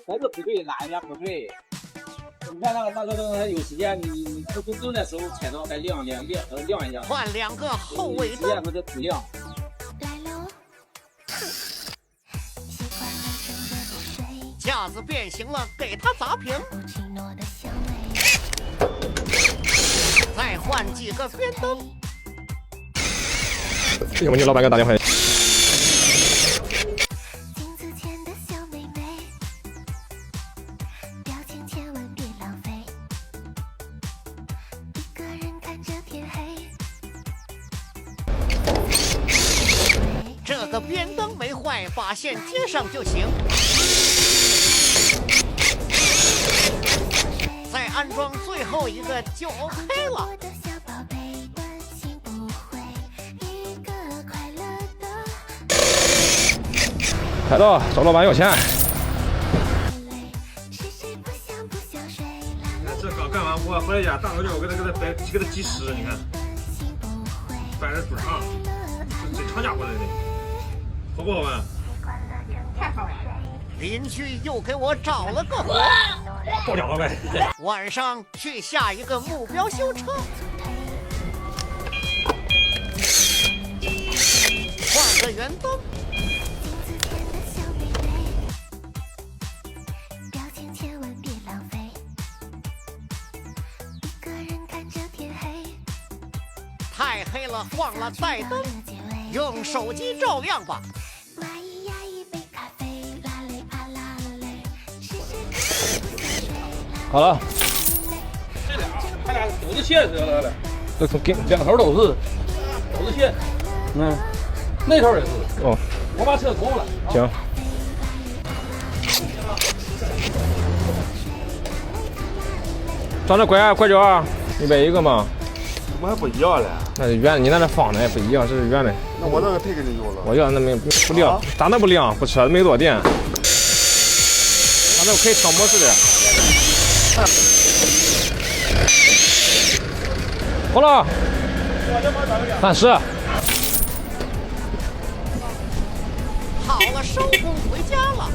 还是不对，哪一边不对？你看那个有时间，你正在时候踩到再晾一下。换2个后尾灯，不是不亮。架子变形了，给它砸平。再换几个边灯。要不你老板给我打电话。这个边灯没坏，把线接上就行。再安装最后一个就 OK 了。快到找老板要钱。这刚干完活回来家，大头叫我给他计时，你看，摆在桌上，这真长家伙来的，好不好玩？太好玩了！邻居又给我找了个活，爆两个呗。晚上去下一个目标修车，换个圆灯。太黑了，忘了带灯，用手机照亮吧。好了，他俩都是线折了，这从给两头都是线。那头也是。哦，我把车偷了。行。长这拐角110个吗？我还不一样嘞。那是圆的，你那方的也不一样，这是圆的。那我那个忒给你用了。我要那没不亮，咋那不亮？不车没多电。咱这可以调模式的。好了，30。好了，收工回家了。